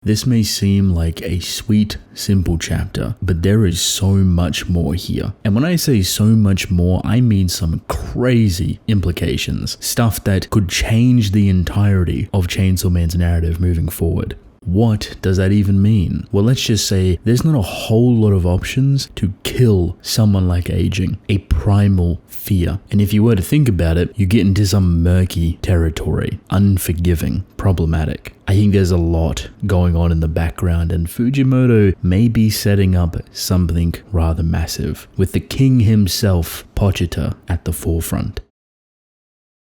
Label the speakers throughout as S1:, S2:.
S1: This may seem like a sweet, simple chapter, but there is so much more here. And when I say so much more, I mean some crazy implications. Stuff that could change the entirety of Chainsaw Man's narrative moving forward. What does that even mean? Well, let's just say there's not a whole lot of options to kill someone like Aging, a primal fear. And if you were to think about it, you get into some murky territory, unforgiving, problematic. I think there's a lot going on in the background, and Fujimoto may be setting up something rather massive, with the king himself, Pochita, at the forefront.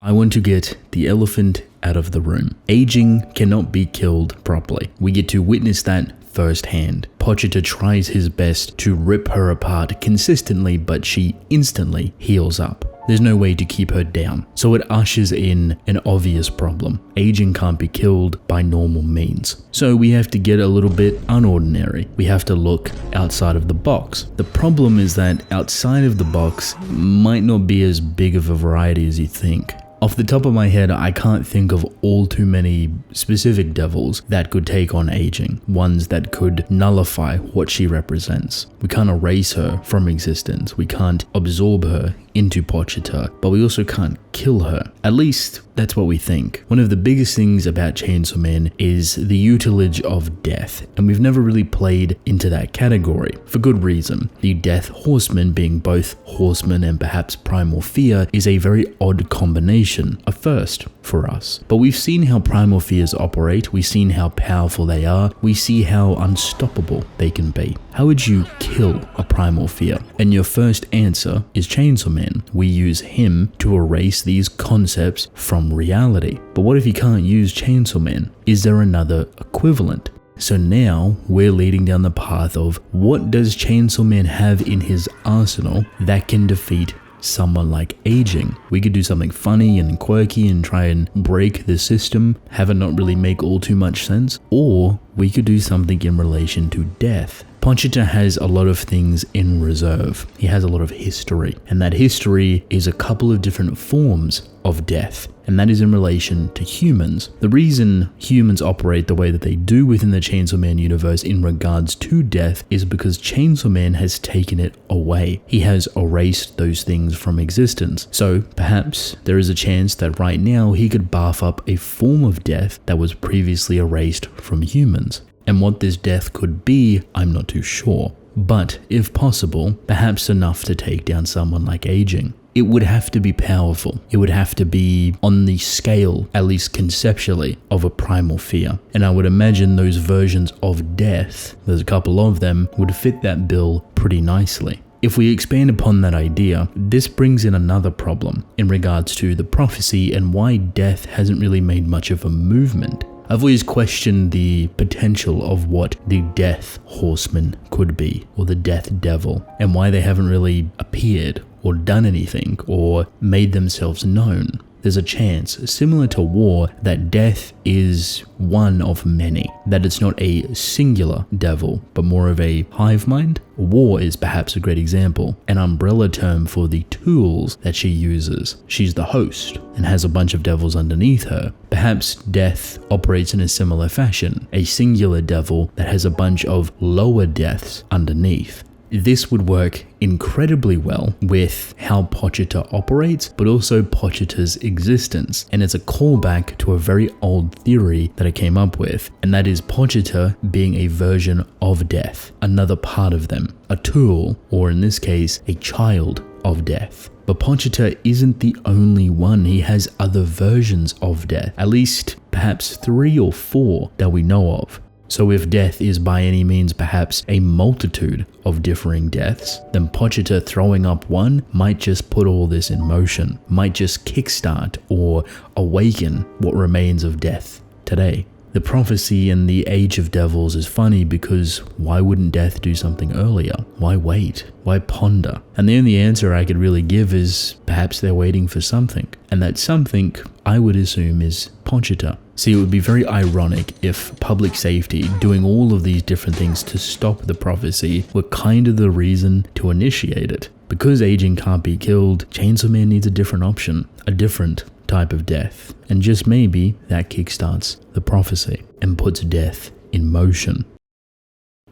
S1: I want to get the elephant out of the room. Aging cannot be killed properly. We get to witness that firsthand. Pochita tries his best to rip her apart consistently, but she instantly heals up. There's no way to keep her down. So it ushers in an obvious problem. Aging can't be killed by normal means. So we have to get a little bit unordinary. We have to look outside of the box. The problem is that outside of the box might not be as big of a variety as you think. Off the top of my head, I can't think of all too many specific devils that could take on Aging, ones that could nullify what she represents. We can't erase her from existence, we can't absorb her into Pochita, but we also can't kill her. At least, that's what we think. One of the biggest things about Chainsaw Man is the utilage of death, and we've never really played into that category, for good reason. The Death Horseman, being both horseman and perhaps primal fear, is a very odd combination, a first for us. But we've seen how primal fears operate, we've seen how powerful they are, we see how unstoppable they can be. How would you kill a primal fear? And your first answer is Chainsaw Man. We use him to erase these concepts from reality. But what if you can't use Chainsaw Man? Is there another equivalent? So now we're leading down the path of what does Chainsaw Man have in his arsenal that can defeat someone like Aging? We could do something funny and quirky and try and break the system, have it not really make all too much sense, or we could do something in relation to death. Pochita has a lot of things in reserve. He has a lot of history, and that history is a couple of different forms of death, and that is in relation to humans. The reason humans operate the way that they do within the Chainsaw Man universe in regards to death is because Chainsaw Man has taken it away. He has erased those things from existence. So perhaps there is a chance that right now he could barf up a form of death that was previously erased from humans. And what this death could be, I'm not too sure. But if possible, perhaps enough to take down someone like Aging. It would have to be powerful. It would have to be on the scale, at least conceptually, of a primal fear. And I would imagine those versions of death, there's a couple of them, would fit that bill pretty nicely. If we expand upon that idea, this brings in another problem in regards to the prophecy and why death hasn't really made much of a movement. I've always questioned the potential of what the Death Horseman could be, or the Death Devil, and why they haven't really appeared or done anything or made themselves known. There's a chance, similar to war, that death is one of many, that it's not a singular devil, but more of a hive mind. War is perhaps a great example, an umbrella term for the tools that she uses. She's the host and has a bunch of devils underneath her. Perhaps death operates in a similar fashion, a singular devil that has a bunch of lower deaths underneath. This would work incredibly well with how Pochita operates, but also Pochita's existence. And it's a callback to a very old theory that I came up with, and that is Pochita being a version of death, another part of them, a tool, or in this case, a child of death. But Pochita isn't the only one. He has other versions of death, at least perhaps 3 or 4 that we know of. So if death is by any means perhaps a multitude of differing deaths, then Pochita throwing up one might just put all this in motion, might just kickstart or awaken what remains of death today. The prophecy in the Age of Devils is funny because why wouldn't death do something earlier? Why wait? Why ponder? And the only answer I could really give is perhaps they're waiting for something. And that something, I would assume, is Pochita. See, it would be very ironic if public safety, doing all of these different things to stop the prophecy, were kind of the reason to initiate it. Because Aging can't be killed, Chainsaw Man needs a different option, a different type of death. And just maybe that kickstarts the prophecy and puts death in motion.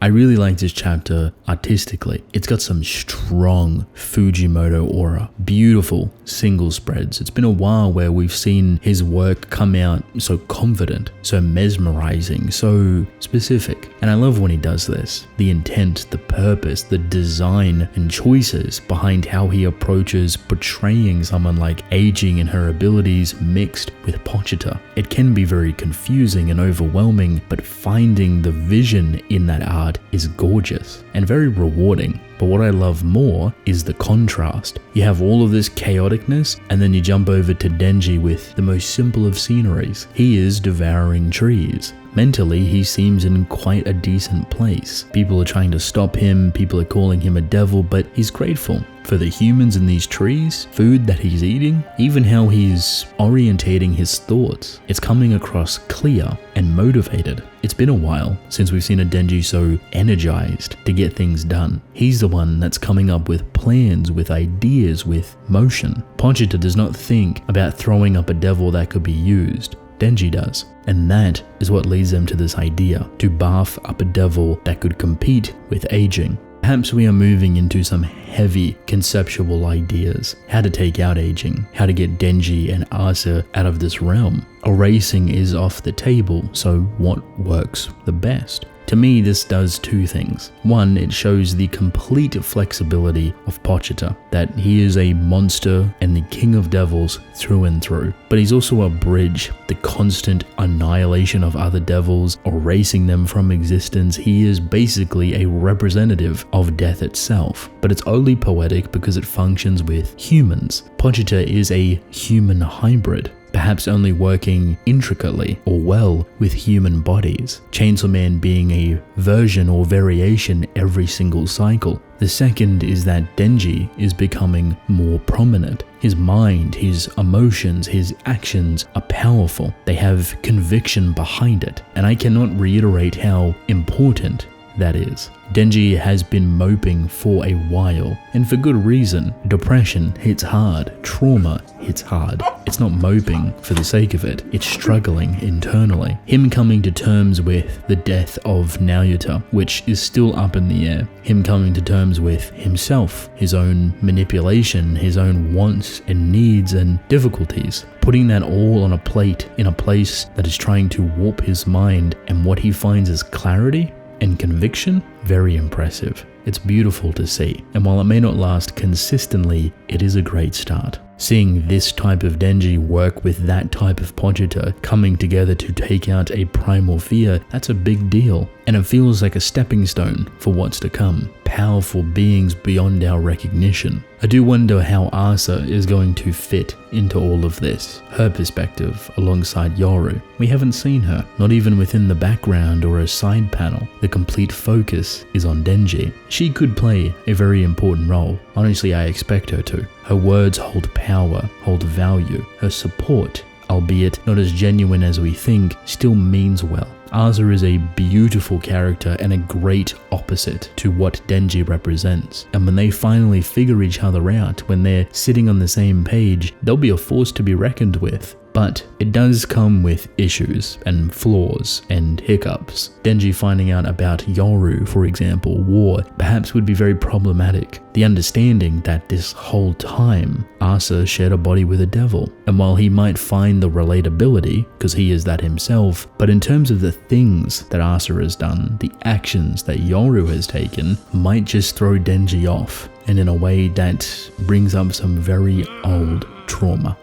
S1: I really like this chapter artistically. It's got some strong Fujimoto aura, beautiful single spreads. It's been a while where we've seen his work come out so confident, so mesmerizing, so specific. And I love when he does this. The intent, the purpose, the design and choices behind how he approaches portraying someone like aging and her abilities mixed with Pochita. It can be very confusing and overwhelming, but finding the vision in that art is gorgeous and very rewarding. But what I love more is the contrast. You have all of this chaoticness, and then you jump over to Denji with the most simple of sceneries. He is devouring trees. Mentally, he seems in quite a decent place. People are trying to stop him, people are calling him a devil, but he's grateful for the humans in these trees, food that he's eating, even how he's orientating his thoughts. It's coming across clear and motivated. It's been a while since we've seen a Denji so energized to get things done. He's the one that's coming up with plans, with ideas, with motion. Pochita does not think about throwing up a devil that could be used. Denji does. And that is what leads them to this idea, to bath up a devil that could compete with aging. Perhaps we are moving into some heavy conceptual ideas. How to take out aging, how to get Denji and Asa out of this realm. Erasing is off the table, so what works the best? To me, this does two things. One, it shows the complete flexibility of Pochita, that he is a monster and the king of devils through and through. But he's also a bridge, the constant annihilation of other devils, erasing them from existence. He is basically a representative of death itself. But it's only poetic because it functions with humans. Pochita is a human hybrid, perhaps only working intricately or well with human bodies. Chainsaw Man being a version or variation every single cycle. The second is that Denji is becoming more prominent. His mind, his emotions, his actions are powerful. They have conviction behind it. And I cannot reiterate how important that is. Denji has been moping for a while, and for good reason. Depression hits hard, trauma hits hard. It's not moping for the sake of it, it's struggling internally. Him coming to terms with the death of Naoyuta, which is still up in the air. Him coming to terms with himself, his own manipulation, his own wants and needs and difficulties. Putting that all on a plate in a place that is trying to warp his mind, and what he finds as clarity and conviction, very impressive. It's beautiful to see, and while it may not last consistently, it is a great start. Seeing this type of Denji work with that type of Pochita coming together to take out a primal fear, that's a big deal. And it feels like a stepping stone for what's to come. Powerful beings beyond our recognition. I do wonder how Asa is going to fit into all of this. Her perspective alongside Yoru. We haven't seen her, not even within the background or a side panel. The complete focus is on Denji. She could play a very important role. Honestly, I expect her to. Her words hold power, hold value. Her support, albeit not as genuine as we think, still means well. Asa is a beautiful character and a great opposite to what Denji represents. And when they finally figure each other out, when they're sitting on the same page, they'll be a force to be reckoned with. But it does come with issues and flaws and hiccups. Denji finding out about Yoru, for example, war, perhaps would be very problematic. The understanding that this whole time, Asa shared a body with a devil. And while he might find the relatability, because he is that himself, but in terms of the things that Asa has done, the actions that Yoru has taken, might just throw Denji off, and in a way that brings up some very old trauma.